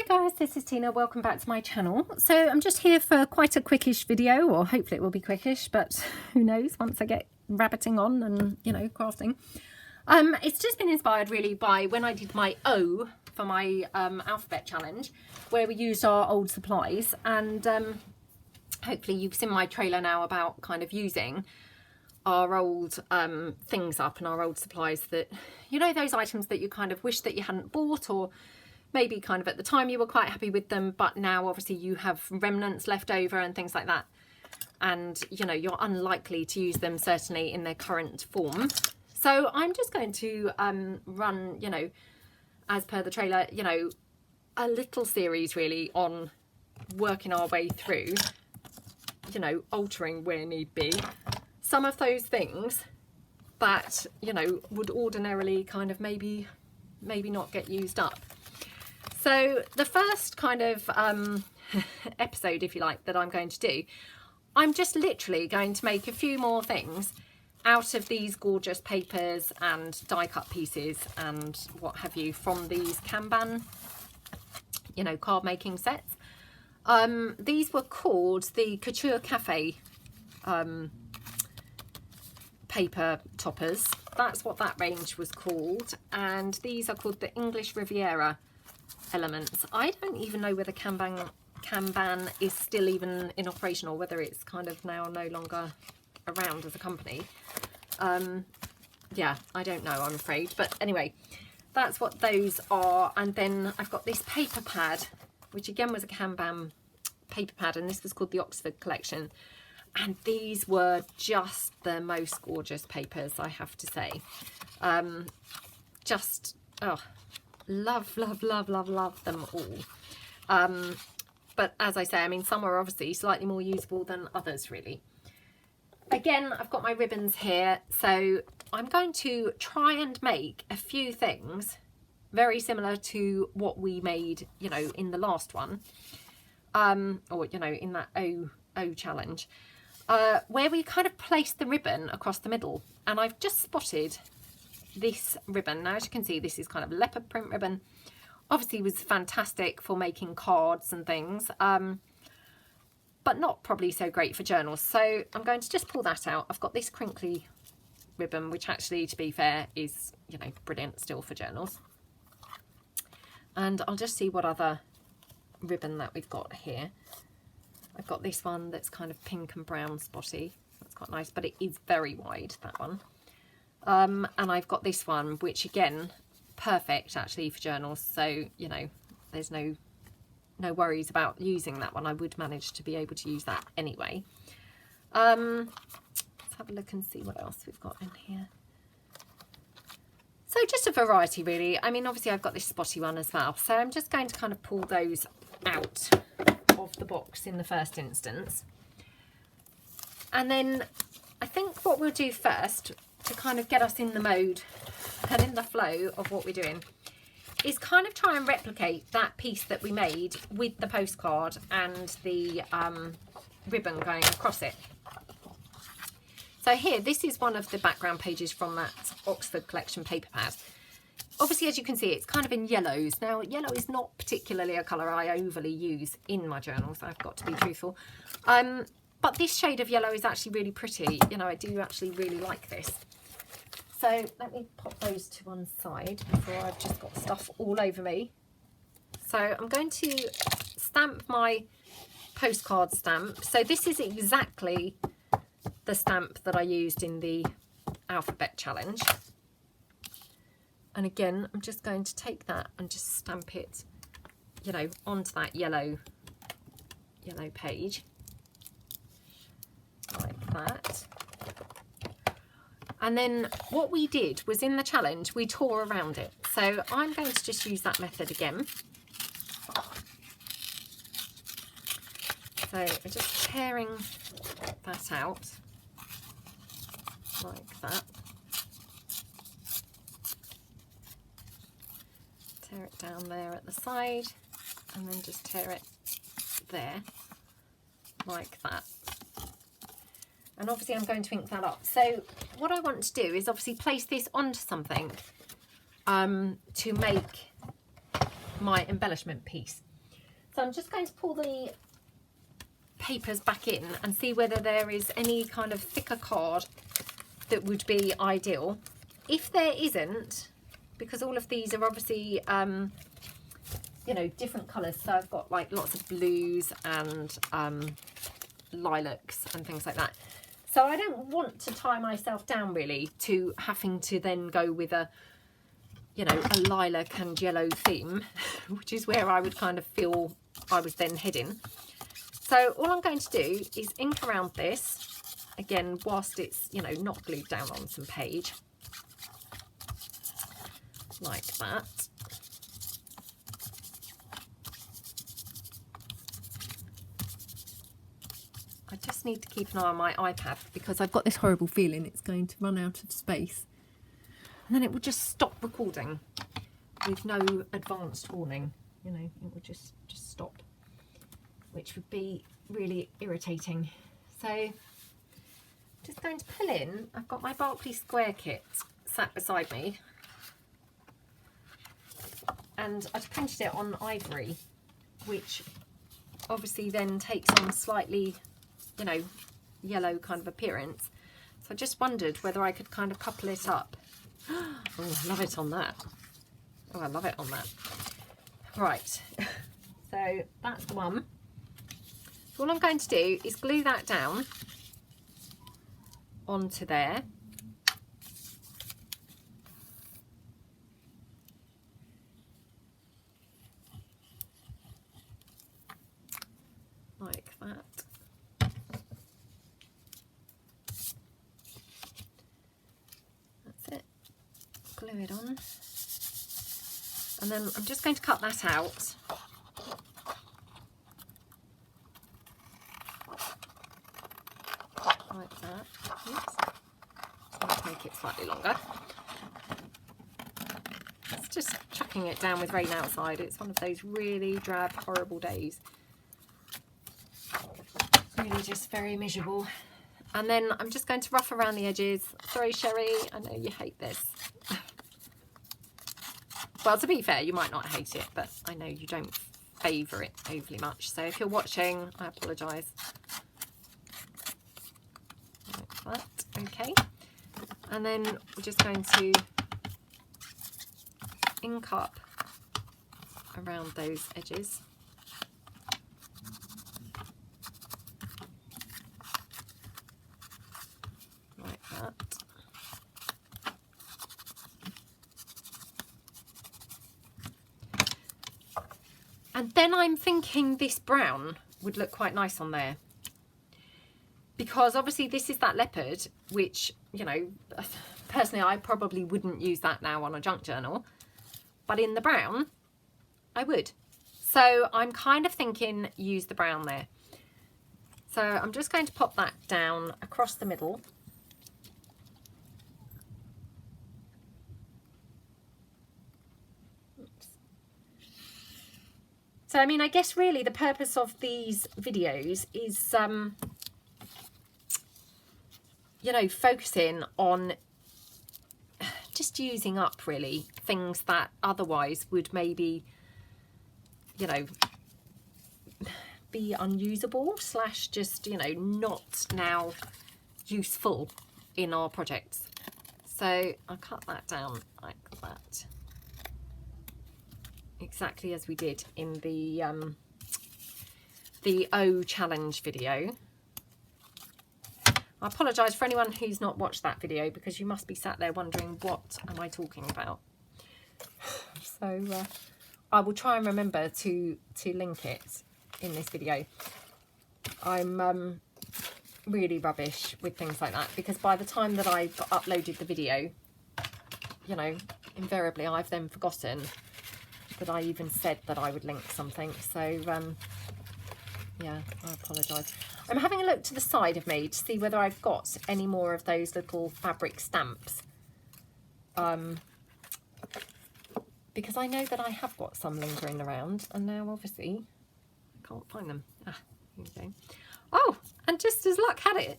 guys, this is Tina. Welcome back to my channel. So I'm just here for quite a quickish video, or hopefully it will be quickish, but who knows once I get rabbiting on and, you know, crafting. It's just been inspired really by when I did my O for my alphabet challenge, where we used our old supplies, and hopefully you've seen my trailer now about kind of using our old things up and our old supplies that, you know, those items that you kind of wish that you hadn't bought, or maybe kind of at the time you were quite happy with them, but now obviously you have remnants left over and things like that, and you know you're unlikely to use them certainly in their current form. So I'm just going to run, you know, as per the trailer, you know, a little series really on working our way through, you know, altering where need be some of those things that, you know, would ordinarily kind of maybe not get used up. So the first kind of episode, if you like, that I'm going to do, I'm just literally going to make a few more things out of these gorgeous papers and die cut pieces and what have you from these Kanban, you know, card making sets. These were called the Couture Cafe paper toppers. That's what that range was called. And these are called the English Riviera elements. I don't even know whether Kanban is still even in operation, or whether it's kind of now no longer around as a company. Yeah, I don't know, I'm afraid. But anyway, that's what those are. And then I've got this paper pad, which again was a Kanban paper pad, and this was called the Oxford Collection. And these were just the most gorgeous papers, I have to say. Just, oh, love them all. But as I say, I mean, some are obviously slightly more usable than others really. Again, I've got my ribbons here, so I'm going to try and make a few things very similar to what we made, you know, in the last one, or, you know, in that O challenge, where we kind of placed the ribbon across the middle. And I've just spotted this ribbon. Now, as you can see, this is kind of leopard print ribbon. Obviously was fantastic for making cards and things, but not probably so great for journals. So I'm going to just pull that out. I've got this crinkly ribbon, which actually, to be fair, is, you know, brilliant still for journals. And I'll just see what other ribbon that we've got here. I've got this one that's kind of pink and brown spotty. That's quite nice, but it is very wide, that one. And I've got this one, which again, perfect actually for journals. So, you know, there's no worries about using that one. I would manage to be able to use that anyway. Let's have a look and see what else we've got in here. So just a variety really. I mean, obviously I've got this spotty one as well. So I'm just going to kind of pull those out of the box in the first instance. And then I think what we'll do first, to kind of get us in the mode and in the flow of what we're doing, is kind of try and replicate that piece that we made with the postcard and the ribbon going across it. So here, this is one of the background pages from that Oxford Collection paper pad. Obviously, as you can see, it's kind of in yellows. Now, yellow is not particularly a colour I overly use in my journals, I've got to be truthful. But this shade of yellow is actually really pretty. You know, I do actually really like this. So let me pop those to one side before I've just got stuff all over me. So I'm going to stamp my postcard stamp. So this is exactly the stamp that I used in the alphabet challenge. And again, I'm just going to take that and just stamp it, you know, onto that yellow page, like that. And then what we did was, in the challenge, we tore around it. So I'm going to just use that method again. So we're just tearing that out, like that. Tear it down there at the side, and then just tear it there, like that. And obviously I'm going to ink that up. So what I want to do is obviously place this onto something to make my embellishment piece. So I'm just going to pull the papers back in and see whether there is any kind of thicker card that would be ideal. If there isn't, because all of these are obviously you know, different colours, so I've got like lots of blues and lilacs and things like that, so I don't want to tie myself down really to having to then go with a, you know, a lilac and yellow theme, which is where I would kind of feel I was then heading. So all I'm going to do is ink around this again whilst it's, you know, not glued down on some page like that. I just need to keep an eye on my iPad because I've got this horrible feeling it's going to run out of space and then it will just stop recording with no advanced warning. You know, it would just stop, which would be really irritating. So I'm just going to pull in. I've got my Barclay Square kit sat beside me, and I've printed it on ivory, which obviously then takes on slightly, you know, yellow kind of appearance. So I just wondered whether I could kind of couple it up. Oh, I love it on that. Oh, I love it on that. Right, so that's the one. So all I'm going to do is glue that down onto there. Like that. That's it. Glue it on. And then I'm just going to cut that out. Like that. Oops. So let's make it slightly longer. It's just chucking it down with rain outside. It's one of those really drab, horrible days. Really just very miserable. And then I'm just going to rough around the edges. Sorry, Sherry, I know you hate this. Well, to be fair, you might not hate it, but I know you don't favour it overly much. So if you're watching, I apologise. Like that, okay. And then we're just going to ink up around those edges. Like that. And then I'm thinking this brown would look quite nice on there, because obviously this is that leopard, which, you know, personally I probably wouldn't use that now on a junk journal, but in the brown I would. So I'm kind of thinking use the brown there. So I'm just going to pop that down across the middle. So, I mean, I guess really the purpose of these videos is, you know, focusing on just using up really things that otherwise would maybe, you know, be unusable / just, you know, not now useful in our projects. So I'll cut that down like that. Exactly as we did in the O challenge video. I apologise for anyone who's not watched that video, because you must be sat there wondering what am I talking about. So I will try and remember to link it in this video. I'm really rubbish with things like that, because by the time that I've uploaded the video, you know, invariably I've then forgotten that I even said that I would link something. So yeah, I apologise. I'm having a look to the side of me to see whether I've got any more of those little fabric stamps, because I know that I have got some lingering around, and now obviously I can't find them. Ah, here we go. Oh, and just as luck had it,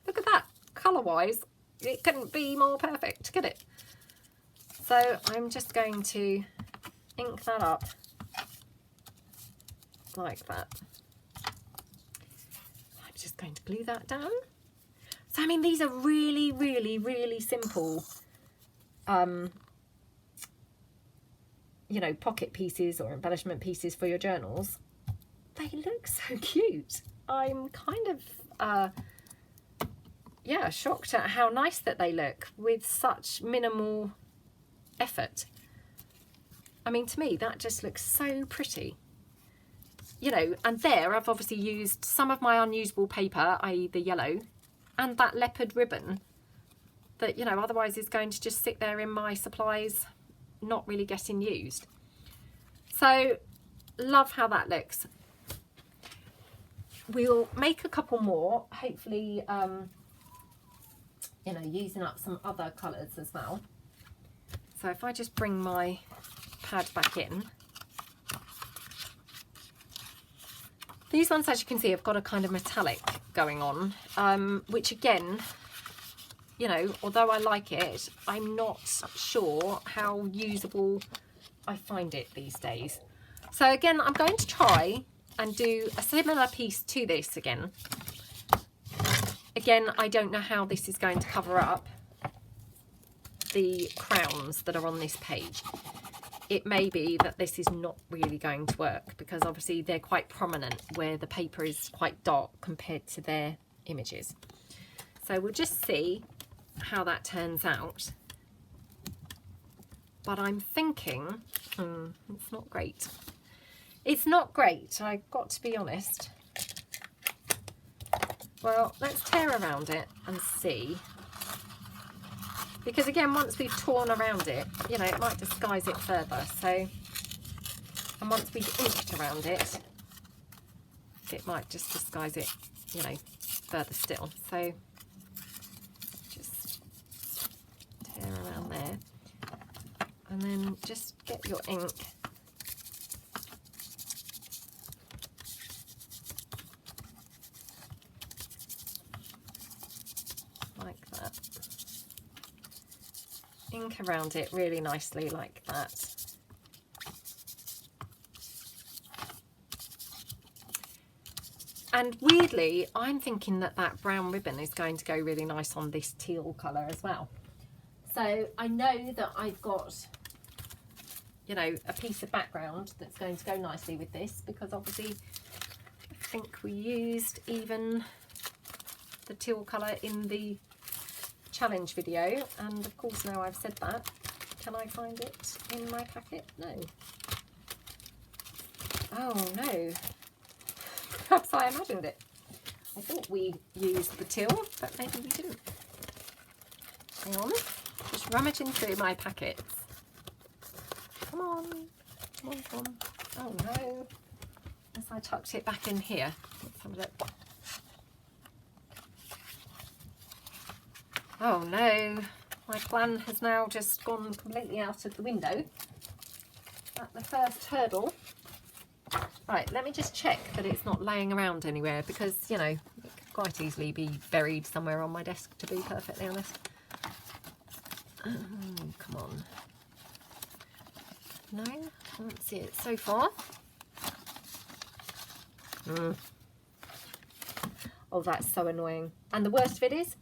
look at that, colour wise it couldn't be more perfect, could it? So I'm just going to ink that up like that. I'm just going to glue that down. So, I mean, these are really, really, really simple, you know, pocket pieces or embellishment pieces for your journals. They look so cute. I'm kind of, yeah, shocked at how nice that they look with such minimal effort. I mean, to me, that just looks so pretty. You know, and there I've obviously used some of my unusable paper, i.e. the yellow, and that leopard ribbon that, you know, otherwise is going to just sit there in my supplies, not really getting used. So, love how that looks. We'll make a couple more, hopefully, you know, using up some other colours as well. So if I just bring my pad back in. These ones, as you can see, have got a kind of metallic going on, which again, you know, although I like it, I'm not sure how usable I find it these days. So again, I'm going to try and do a similar piece to this again. Again, I don't know how this is going to cover up the crowns that are on this page. It may be that this is not really going to work because obviously they're quite prominent where the paper is quite dark compared to their images. So we'll just see how that turns out. But I'm thinking, it's not great. It's not great, I've got to be honest. Well, let's tear around it and see. Because again, once we've torn around it, you know, it might disguise it further. So, and once we've inked around it, it might just disguise it, you know, further still. So, just tear around there. And then just get your ink. Like that. Ink around it really nicely like that. And weirdly, I'm thinking that that brown ribbon is going to go really nice on this teal colour as well. So I know that I've got, you know, a piece of background that's going to go nicely with this because obviously I think we used even the teal colour in the challenge video, and of course now I've said that, can I find it in my packet? No. Oh no, perhaps I imagined it. I thought we used the teal, but maybe we didn't. Hang on, just rummaging through my packets. Come on, come on, come on. Oh no, unless I tucked it back in here. Let's have a look. Oh no, my plan has now just gone completely out of the window at the first hurdle. Right, let me just check that it's not laying around anywhere because, you know, it could quite easily be buried somewhere on my desk, to be perfectly honest. Come on. No, I don't see it so far. Oh, that's so annoying. And the worst of it is,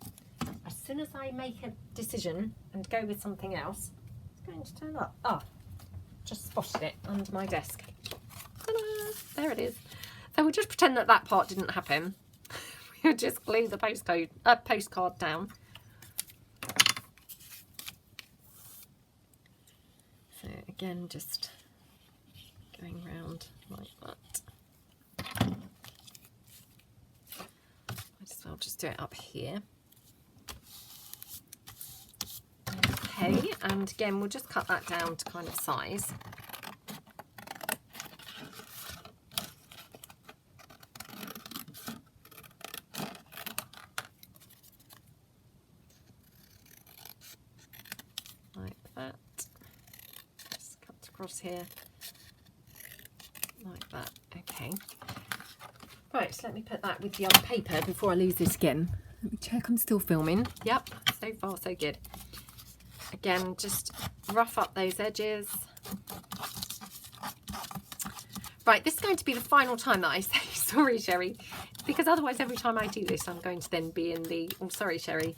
as soon as I make a decision and go with something else, it's going to turn up. Ah, just spotted it under my desk. Ta-da! There it is. So we'll just pretend that that part didn't happen. We'll just glue the postcard down. So again, just going round like that. I'll just do it up here. Okay, and again we'll just cut that down to kind of size. Like that. Just cut across here. Like that. Okay. Right, so let me put that with the other paper before I lose this again. Let me check I'm still filming. Yep, so far so good. Again, just rough up those edges. Right, this is going to be the final time that I say sorry, Sherry, because otherwise every time I do this, I'm going to then be in the, oh, sorry, Sherry.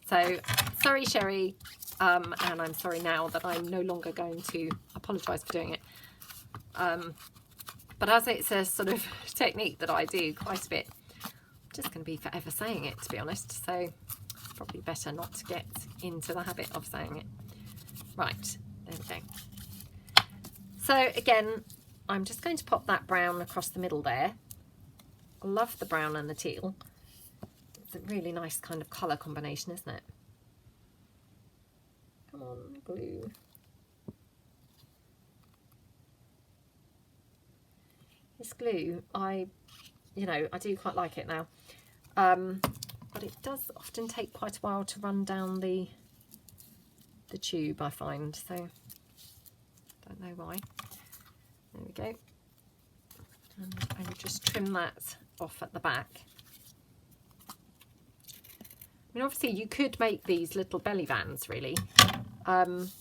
So, sorry, Sherry, and I'm sorry now that I'm no longer going to apologise for doing it. But as it's a sort of technique that I do quite a bit, I'm just going to be forever saying it, to be honest. So, probably better not to get into the habit of saying it. Right, there we go. So, again, I'm just going to pop that brown across the middle there. I love the brown and the teal. It's a really nice kind of colour combination, isn't it? Come on, glue. This glue, I do quite like it now. But it does often take quite a while to run down the tube, I find. So, don't know why. There we go. And I will just trim that off at the back. I mean, obviously you could make these little belly vans, really. The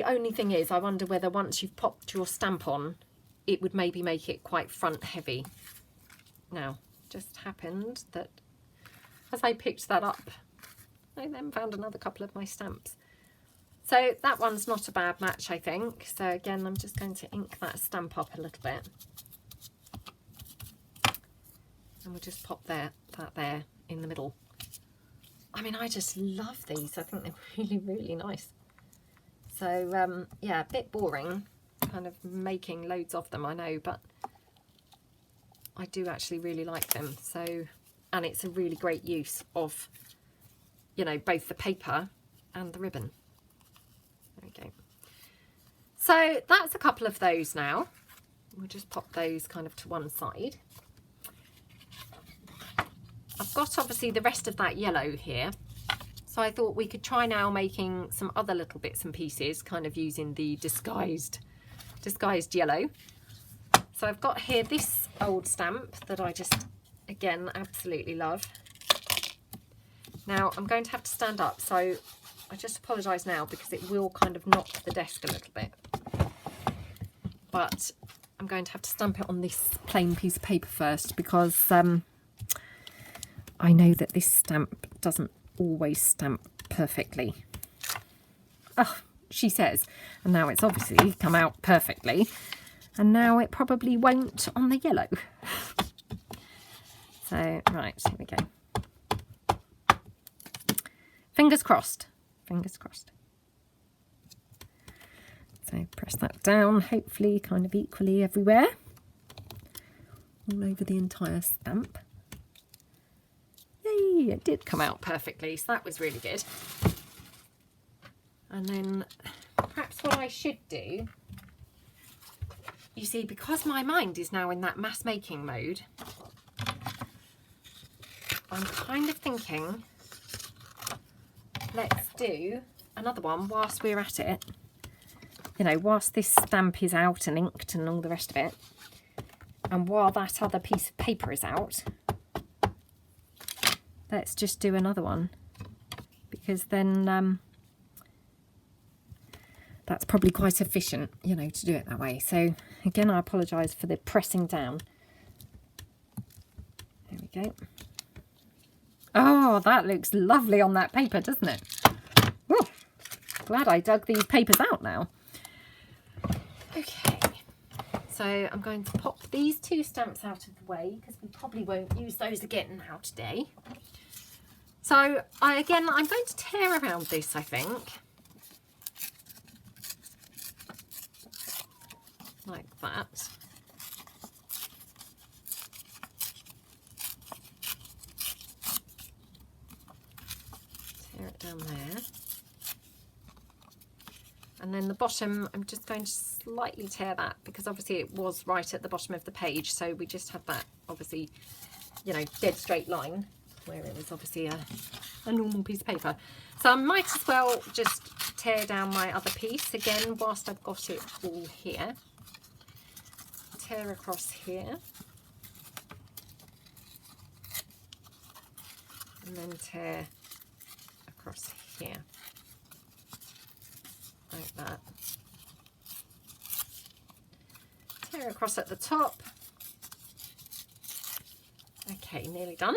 only thing is, I wonder whether once you've popped your stamp on, it would maybe make it quite front heavy. Now, just happened that as I picked that up, I then found another couple of my stamps. So that one's not a bad match, I think. So again, I'm just going to ink that stamp up a little bit. And we'll just pop that there in the middle. I mean, I just love these. I think they're really, really nice. So, yeah, a bit boring, kind of making loads of them, I know, but I do actually really like them. So, and it's a really great use of, you know, both the paper and the ribbon. There we go. So that's a couple of those now. We'll just pop those kind of to one side. I've got obviously the rest of that yellow here. So I thought we could try now making some other little bits and pieces, kind of using the disguised yellow. So I've got here this old stamp that I just, again, absolutely love. Now I'm going to have to stand up, so I just apologise now because it will kind of knock the desk a little bit. But I'm going to have to stamp it on this plain piece of paper first because I know that this stamp doesn't always stamp perfectly. Oh, she says. And now it's obviously come out perfectly. And now it probably won't on the yellow. So, right, here we go. Fingers crossed. Fingers crossed. So press that down, hopefully kind of equally everywhere. All over the entire stamp. Yay, it did come out perfectly, so that was really good. And then perhaps what I should do, you see, because my mind is now in that mass making mode, I'm kind of thinking, let's do another one whilst we're at it. You know, whilst this stamp is out and inked and all the rest of it, and while that other piece of paper is out, let's just do another one, because then that's probably quite efficient, you know, to do it that way. So again, I apologise for the pressing down. There we go. Oh, that looks lovely on that paper, doesn't it? Woo, glad I dug these papers out now. Okay, so I'm going to pop these two stamps out of the way because we probably won't use those again now today. So I'm going to tear around this, I think. Like that. Tear it down there. And then the bottom, I'm just going to slightly tear that because obviously it was right at the bottom of the page. So we just had that, obviously, you know, dead straight line where it was obviously a normal piece of paper. So I might as well just tear down my other piece again whilst I've got it all here. Tear across here. And then tear across here. Like that. tear across at the top. Okay, nearly done.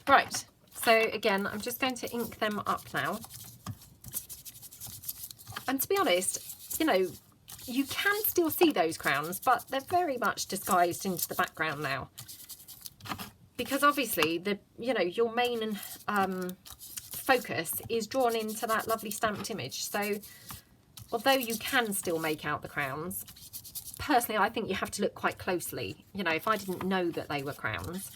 Right, so again, I'm just going to ink them up now. And to be honest, you know, you can still see those crowns, but they're very much disguised into the background now. Because obviously, you know, your main focus is drawn into that lovely stamped image. So although you can still make out the crowns, personally, I think you have to look quite closely. You know, if I didn't know that they were crowns,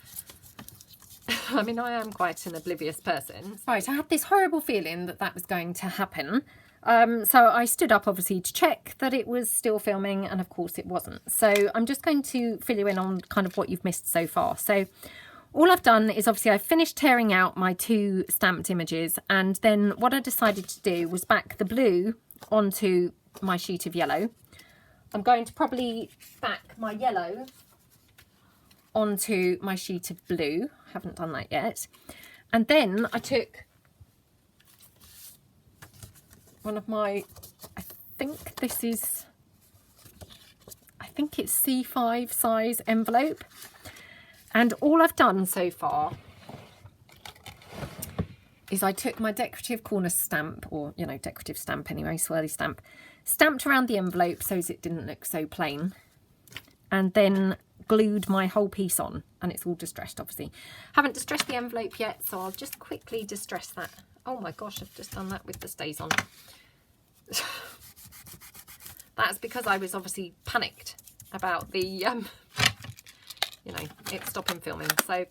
I mean, I am quite an oblivious person. Right, I had this horrible feeling that that was going to happen. So I stood up, obviously, to check that it was still filming, and of course it wasn't. So I'm just going to fill you in on kind of what you've missed so far. So all I've done is obviously I finished tearing out my 2 stamped images, and then what I decided to do was back the blue onto my sheet of yellow. I'm going to probably back my yellow onto my sheet of blue. I haven't done that yet. And then I took one of my, I think it's C5 size envelope. And all I've done so far is I took my decorative corner stamp, or, you know, decorative stamp anyway, swirly stamp, stamped around the envelope so as it didn't look so plain, and then glued my whole piece on, and it's all distressed, obviously. Haven't distressed the envelope yet, so I'll just quickly distress that. Oh my gosh, I've just done that with the StazOn. That's because I was obviously panicked about the, you know, it stopping filming. So,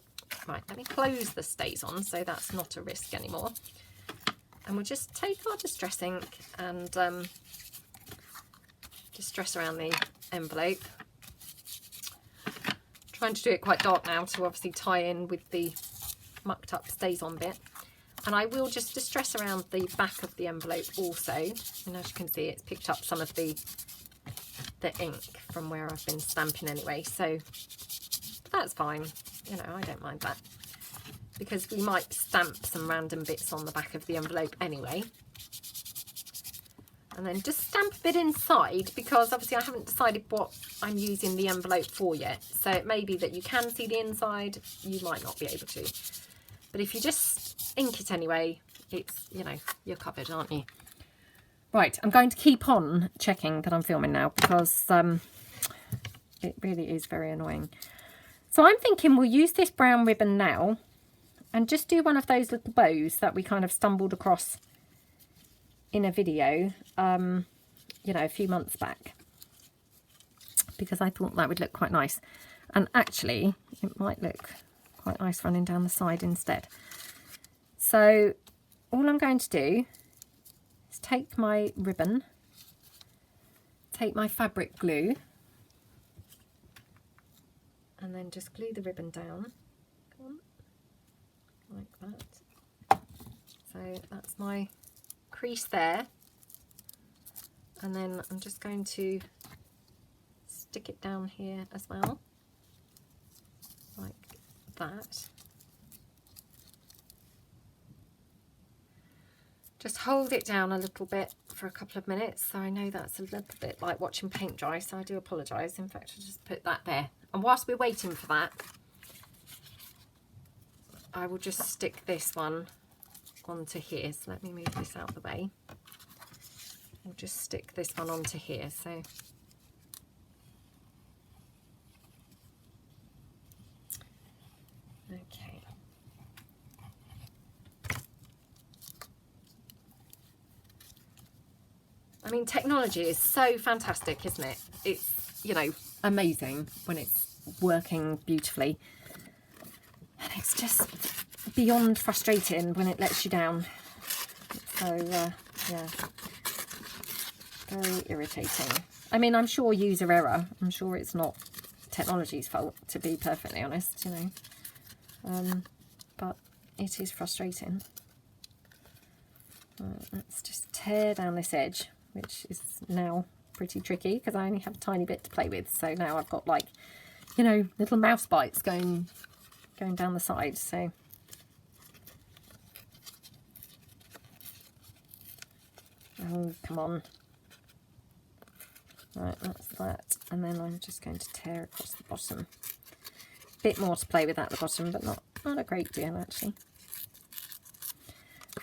right, let me close the StazOn so that's not a risk anymore. And we'll just take our distress ink and distress around the envelope. Trying to do it quite dark now to obviously tie in with the mucked up StazOn bit. And I will just distress around the back of the envelope also. And as you can see, it's picked up some of the ink from where I've been stamping anyway. So that's fine. You know, I don't mind that, because we might stamp some random bits on the back of the envelope anyway. And then just stamp a bit inside, because obviously I haven't decided what I'm using the envelope for yet. So it may be that you can see the inside, you might not be able to. But if you just ink it anyway, it's, you know, you're covered, aren't you? Right, I'm going to keep on checking that I'm filming now, because it really is very annoying. So I'm thinking we'll use this brown ribbon now and just do one of those little bows that we kind of stumbled across in a video, you know, a few months back, because I thought that would look quite nice. And actually, it might look quite nice running down the side instead. So all I'm going to do is take my ribbon, take my fabric glue, and then just glue the ribbon down. Come on, like that. So that's my crease there, and then I'm just going to stick it down here as well, like that. Just hold it down a little bit for a couple of minutes. So I know that's a little bit like watching paint dry, so I do apologise. In fact, I'll just put that there. And whilst we're waiting for that, I will just stick this one onto here. So let me move this out of the way. We'll just stick this one onto here. So okay. I mean, technology is so fantastic, isn't it? It's, you know, amazing when it's working beautifully. And it's just beyond frustrating when it lets you down. So, yeah, very irritating. I mean, I'm sure user error. I'm sure it's not technology's fault, to be perfectly honest, you know. But it is frustrating. Let's just tear down this edge, which is now pretty tricky because I only have a tiny bit to play with. So now I've got, like, you know, little mouse bites going down the side. So oh, come on. Right, that's that. And then I'm just going to tear across the bottom. Bit more to play with at the bottom, but not a great deal actually.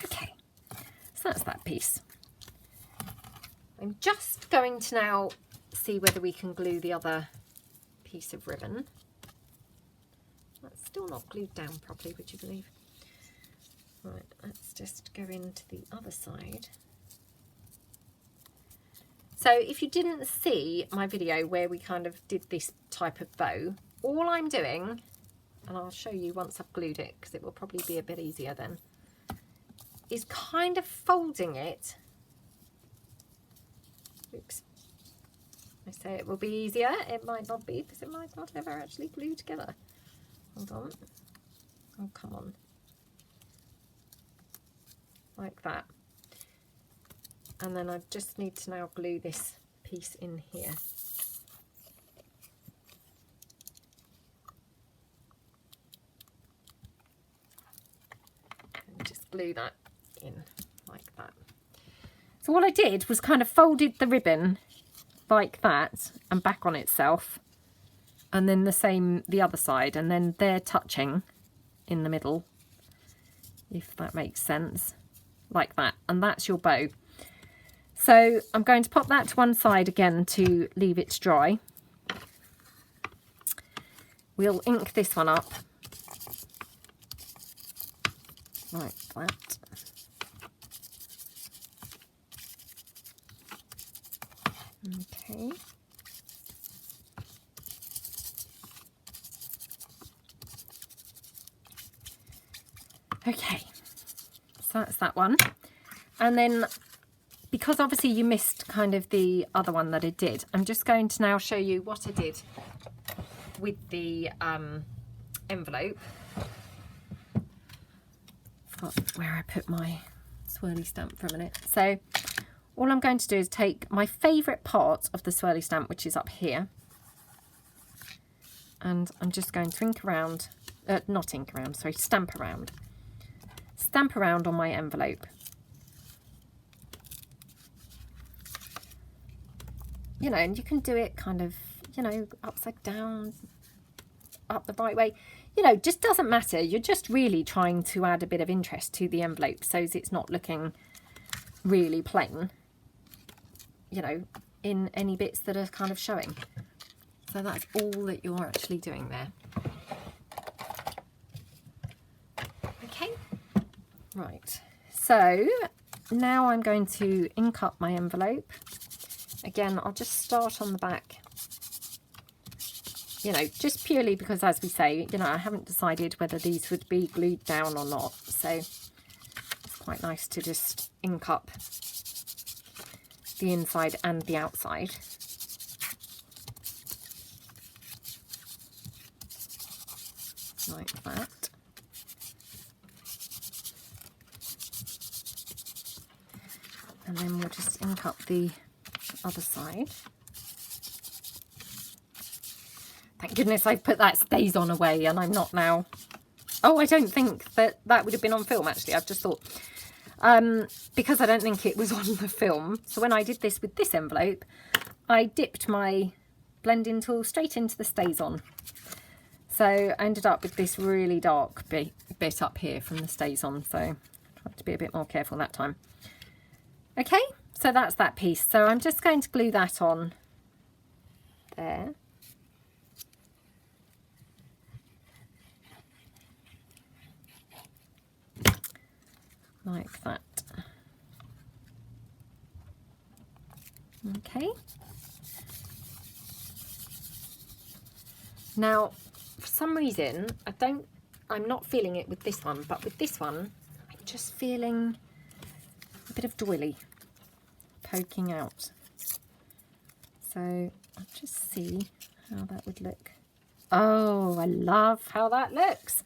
Okay, so that's that piece. I'm just going to now see whether we can glue the other piece of ribbon. That's still not glued down properly, would you believe? Right, let's just go into the other side. So if you didn't see my video where we kind of did this type of bow, all I'm doing, and I'll show you once I've glued it because it will probably be a bit easier then, is kind of folding it. Oops. I say it will be easier, it might not be because it might not ever actually glue together. Hold on. Oh, come on. Like that. And then I just need to now glue this piece in here. And just glue that in like that. So what I did was kind of folded the ribbon like that and back on itself, and then the same the other side, and then they're touching in the middle, if that makes sense, like that, and that's your bow. So I'm going to pop that to one side again to leave it to dry. We'll ink this one up like that. Okay. Okay, so that's that one. And then, because obviously you missed kind of the other one that I did, I'm just going to now show you what I did with the envelope. Forgot where I put my swirly stamp for a minute. So all I'm going to do is take my favourite part of the swirly stamp, which is up here, and I'm just going to ink around, not ink around, sorry, stamp around. Stamp around on my envelope. You know, and you can do it kind of, you know, upside down, up the right way. You know, just doesn't matter. You're just really trying to add a bit of interest to the envelope so it's not looking really plain, you know, in any bits that are kind of showing. So that's all that you're actually doing there. Okay, right. So now I'm going to ink up my envelope. Again, I'll just start on the back, you know, just purely because, as we say, you know, I haven't decided whether these would be glued down or not. So it's quite nice to just ink up the inside and the outside. Like that. And then we'll just ink up the other side. Thank goodness I've put that stays on away and I'm not now. Oh, I don't think that would have been on film actually. I've just thought, because I don't think it was on the film. So when I did this with this envelope, I dipped my blending tool straight into the stays on. So I ended up with this really dark bit up here from the stays on. So I tried to be a bit more careful that time. Okay, so that's that piece. So I'm just going to glue that on there. Like that. Okay. Now, for some reason, I'm not feeling it with this one, but with this one, I'm just feeling a bit of doily poking out. So I'll just see how that would look. Oh, I love how that looks.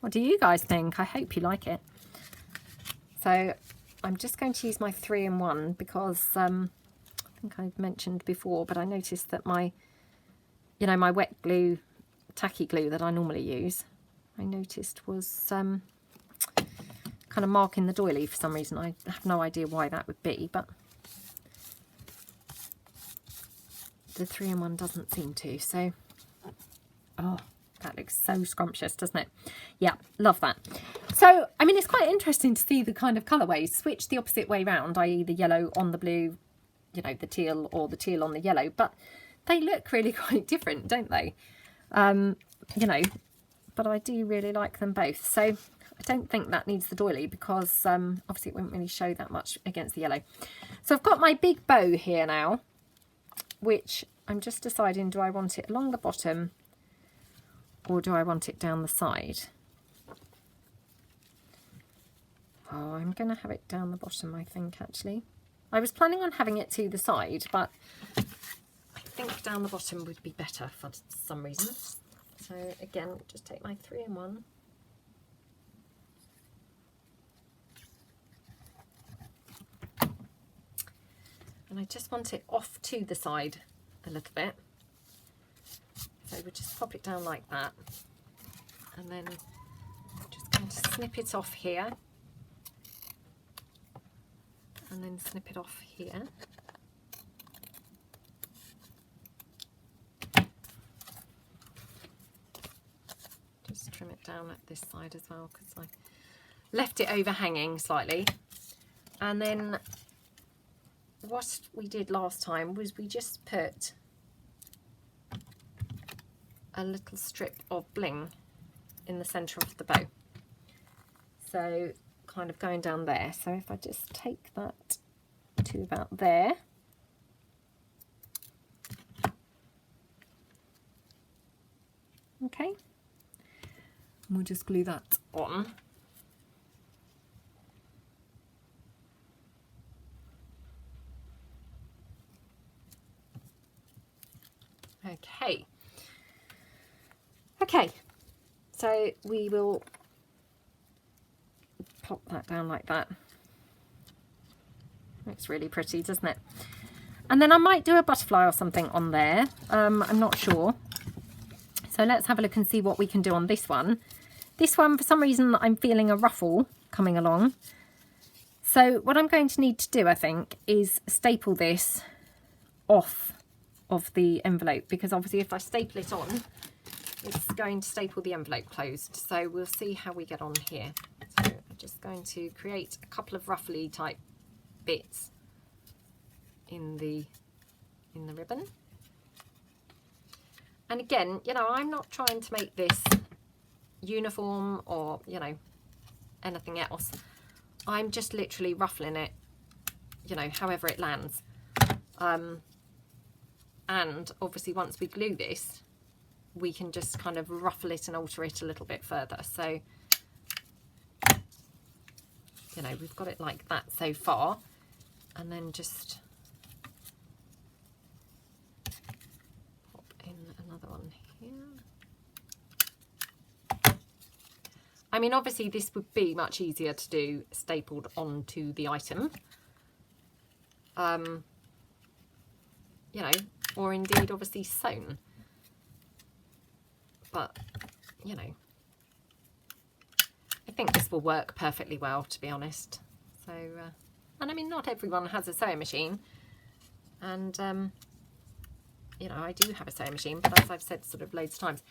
What do you guys think? I hope you like it. So I'm just going to use my 3-in-1 because I think I've mentioned before, but I noticed that my, you know, my wet glue, tacky glue that I normally use, I noticed was kind of marking the doily for some reason. I have no idea why that would be, but the 3-in-1 doesn't seem to. So, oh, that looks so scrumptious, doesn't it? Yeah, love that. So, I mean, it's quite interesting to see the kind of colourways switch the opposite way round, i.e. the yellow on the blue, you know, the teal, or the teal on the yellow. But they look really quite different, don't they? You know, but I do really like them both. So I don't think that needs the doily because obviously it wouldn't really show that much against the yellow. So I've got my big bow here now, which I'm just deciding, do I want it along the bottom or do I want it down the side? Oh, I'm going to have it down the bottom, I think, actually. I was planning on having it to the side, but I think down the bottom would be better for some reason. So again, just take my 3-in-1. And I just want it off to the side a little bit. So we'll just pop it down like that. And then I'm just going to snip it off here. And then snip it off here. Just trim it down at this side as well because I left it overhanging slightly. And then what we did last time was we just put a little strip of bling in the centre of the bow. So kind of going down there. So if I just take that to about there. Okay. And we'll just glue that on. Okay. Okay. So we will pop that down like that. Looks really pretty, doesn't it? And then I might do a butterfly or something on there. I'm not sure. So let's have a look and see what we can do on this one. This one, for some reason, I'm feeling a ruffle coming along. So what I'm going to need to do, I think, is staple this off of the envelope, because obviously if I staple it on, it's going to staple the envelope closed. So we'll see how we get on here. So I'm just going to create a couple of ruffly type bits in the ribbon. And again, you know, I'm not trying to make this uniform or, you know, anything else. I'm just literally ruffling it, you know, however it lands. And obviously once we glue this, we can just kind of ruffle it and alter it a little bit further. So, you know, we've got it like that so far. And then just pop in another one here. I mean, obviously this would be much easier to do stapled onto the item. You know, or indeed obviously sewn. But, you know, I think this will work perfectly well, to be honest. So, and I mean, not everyone has a sewing machine. And, you know, I do have a sewing machine, but as I've said sort of loads of times,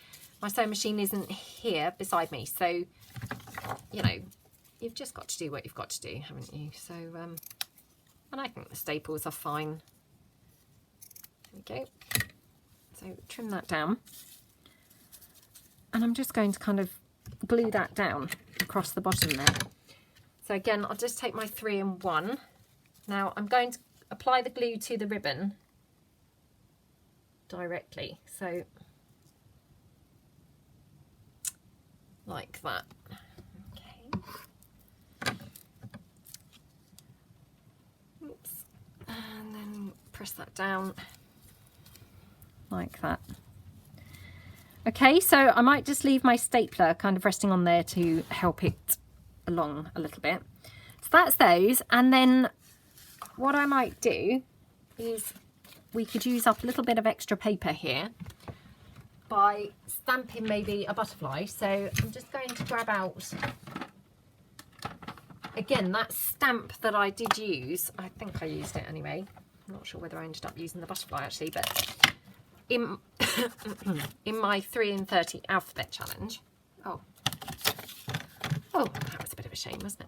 my sewing machine isn't here beside me. So, you know, you've just got to do what you've got to do, haven't you? So, and I think the staples are fine. There we go. So trim that down. And I'm just going to kind of glue that down across the bottom there. So again, I'll just take my 3-in-1. Now I'm going to apply the glue to the ribbon directly. So like that. Okay. Oops. And then press that down like that. Okay, so I might just leave my stapler kind of resting on there to help it along a little bit. So that's those. And then what I might do is we could use up a little bit of extra paper here by stamping maybe a butterfly. So I'm just going to grab out, again, that stamp that I did use. I think I used it anyway. I'm not sure whether I ended up using the butterfly actually, but in in my 3 in 30 alphabet challenge. Oh, that was a bit of a shame, wasn't it?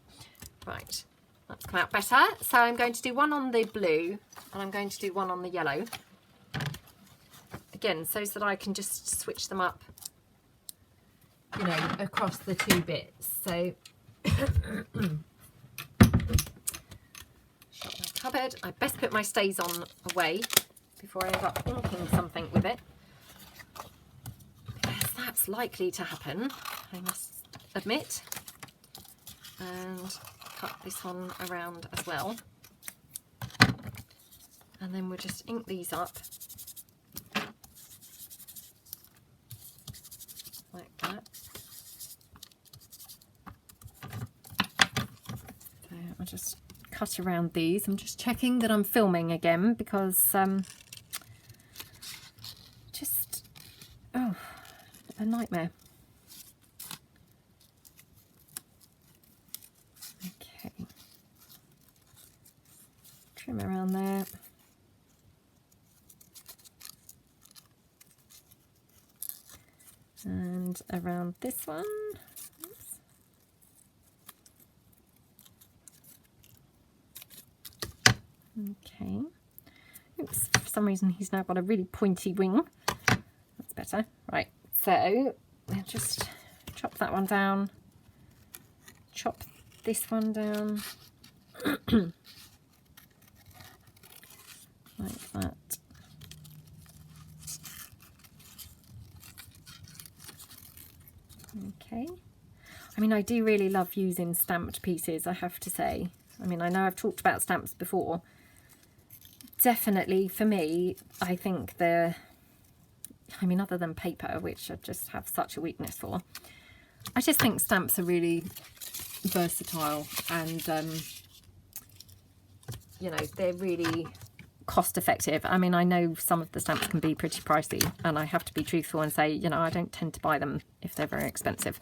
Right, that's come out better. So I'm going to do one on the blue and I'm going to do one on the yellow. Again, so that I can just switch them up, you know, across the 2 bits. So shut my cupboard. I best put my stays on away before I end up inking something with it, because that's likely to happen, I must admit. And cut this one around as well, and then we'll just ink these up like that. So I'll just cut around these. I'm just checking that I'm filming again, because just a nightmare. Okay, trim around there. And around this one. Oops. Okay. Oops, for some reason he's now got a really pointy wing. That's better. Right, so I'll just chop that one down, chop this one down, like that. Okay. I mean, I do really love using stamped pieces, I have to say. I mean, I know I've talked about stamps before. Definitely, for me, I think they're, I mean, other than paper, which I just have such a weakness for, I just think stamps are really versatile, and, you know, they're really cost effective. I mean, I know some of the stamps can be pretty pricey, and I have to be truthful and say, you know, I don't tend to buy them if they're very expensive.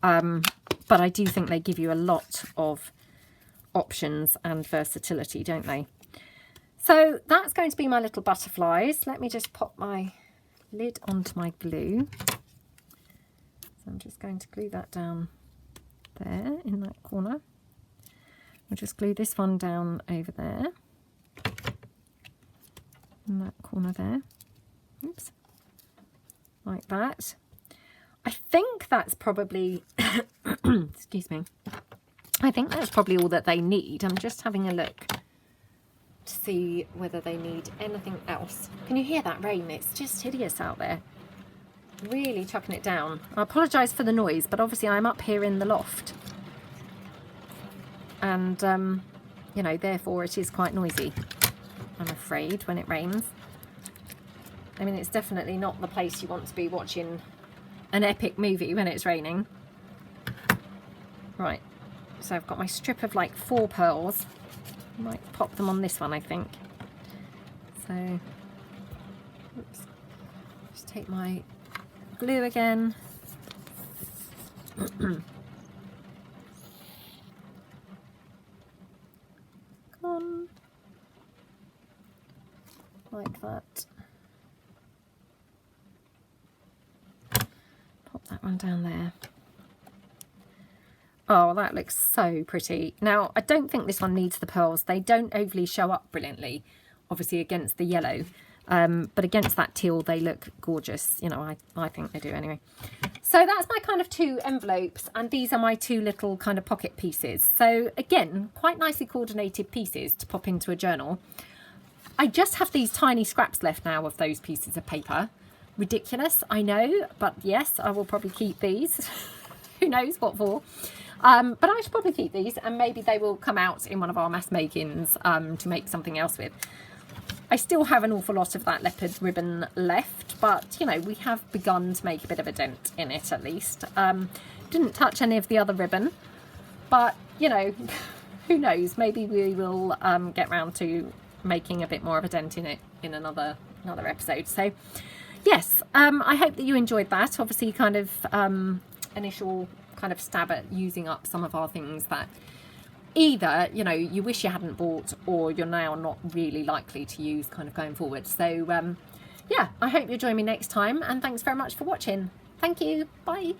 But I do think they give you a lot of options and versatility, don't they? So that's going to be my little butterflies. Let me just pop my lid onto my glue. So I'm just going to glue that down there in that corner. We'll just glue this one down over there, in that corner there. Oops. Like that. I think that's probably, excuse me, I think that's probably all that they need. I'm just having a look to see whether they need anything else. Can you hear that rain? It's just hideous out there. Really chucking it down. I apologise for the noise, but obviously I'm up here in the loft. And, you know, therefore it is quite noisy, I'm afraid, when it rains. I mean, it's definitely not the place you want to be watching an epic movie when it's raining. Right, so I've got my strip of like 4 pearls. I might pop them on this one, I think. So, oops. Just take my glue again. Come on. Like that. Pop that one down there. Oh, that looks so pretty. Now, I don't think this one needs the pearls. They don't overly show up brilliantly, obviously, against the yellow. But against that teal, they look gorgeous. You know, I think they do anyway. So that's my kind of 2 envelopes, and these are my 2 little kind of pocket pieces. So again, quite nicely coordinated pieces to pop into a journal. I just have these tiny scraps left now of those pieces of paper. Ridiculous, I know, but yes, I will probably keep these. Who knows what for. But I should probably keep these, and maybe they will come out in one of our mass makings to make something else with. I still have an awful lot of that leopard ribbon left, but, you know, we have begun to make a bit of a dent in it, at least. Didn't touch any of the other ribbon, but, you know, who knows? Maybe we will get round to making a bit more of a dent in it in another episode. So, yes, I hope that you enjoyed that. Obviously, kind of initial kind of stab at using up some of our things that either, you know, you wish you hadn't bought, or you're now not really likely to use kind of going forward. So yeah, I hope you'll join me next time, and thanks very much for watching. Thank you. Bye.